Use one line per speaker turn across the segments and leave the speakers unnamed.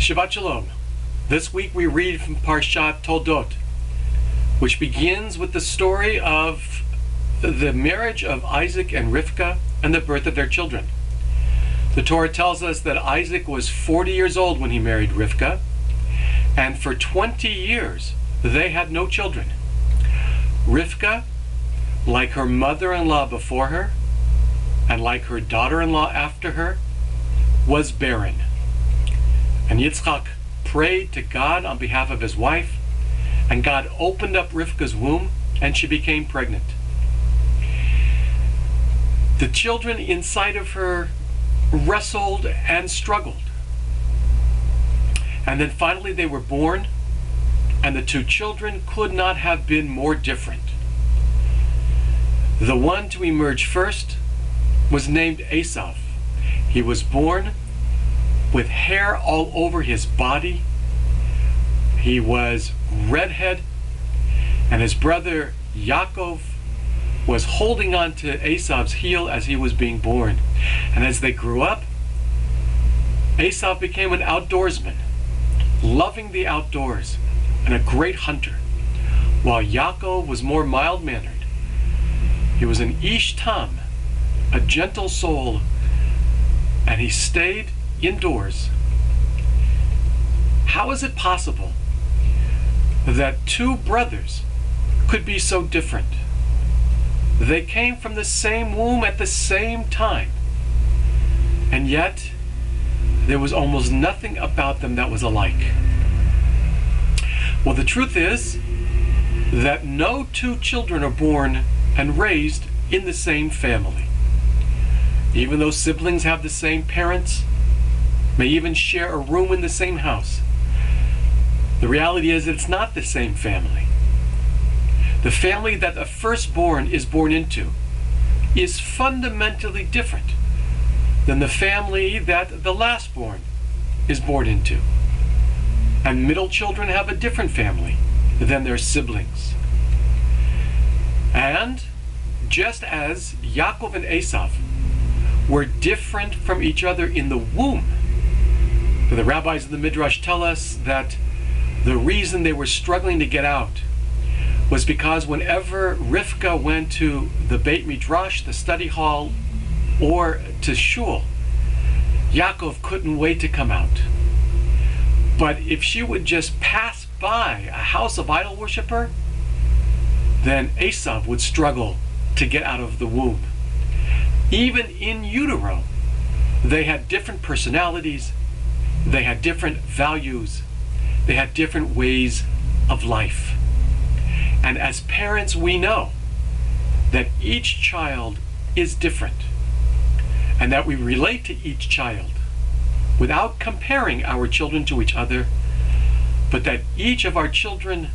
Shabbat Shalom. This week we read from Parshat Toldot, which begins with the story of the marriage of Isaac and Rivka and the birth of their children. The Torah tells us that Isaac was 40 years old when he married Rivka, and for 20 years they had no children. Rivka, like her mother-in-law before her, and like her daughter-in-law after her, was barren. And Yitzchak prayed to God on behalf of his wife, and God opened up Rivka's womb, and she became pregnant. The children inside of her wrestled and struggled. And then finally they were born, and the two children could not have been more different. The one to emerge first was named Esav. He was born with hair all over his body. He was redhead, and his brother Yaakov was holding on to Esav's heel as he was being born. And as they grew up, Esav became an outdoorsman, loving the outdoors and a great hunter, while Yaakov was more mild-mannered. He was an Ish Tam, a gentle soul, and he stayed indoors. How is it possible that two brothers could be so different? They came from the same womb at the same time, and yet there was almost nothing about them that was alike. Well, the truth is that no two children are born and raised in the same family. Even though siblings have the same parents, may even share a room in the same house, the reality is it's not the same family. The family that the firstborn is born into is fundamentally different than the family that the lastborn is born into. And middle children have a different family than their siblings. And just as Yaakov and Esav were different from each other in the womb, the rabbis in the Midrash tell us that the reason they were struggling to get out was because whenever Rivka went to the Beit Midrash, the study hall, or to shul, Yaakov couldn't wait to come out. But if she would just pass by a house of idol worshiper, then Esav would struggle to get out of the womb. Even in utero, they had different personalities, they had different values, they had different ways of life. And as parents, we know that each child is different, and that we relate to each child without comparing our children to each other, but that each of our children,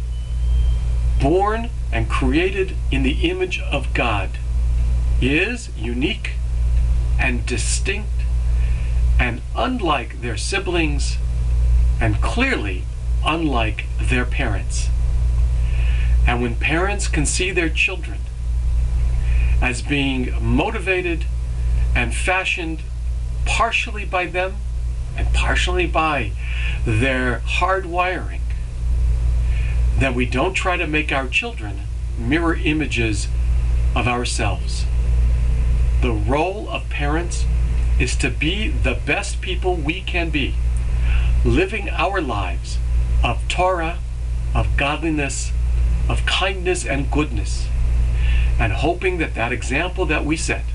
born and created in the image of God, is unique and distinct and unlike their siblings, and clearly unlike their parents. And when parents can see their children as being motivated and fashioned partially by them and partially by their hard wiring, then we don't try to make our children mirror images of ourselves. The role of parents is to be the best people we can be, living our lives of Torah, of godliness, of kindness and goodness, and hoping that that example that we set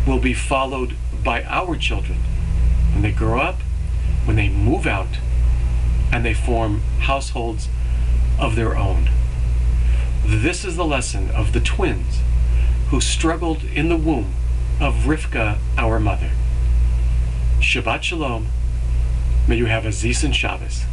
will be followed by our children when they grow up, when they move out, and they form households of their own. This is the lesson of the twins who struggled in the womb of Rivka, our mother. Shabbat Shalom. May you have a Zis and Shabbos.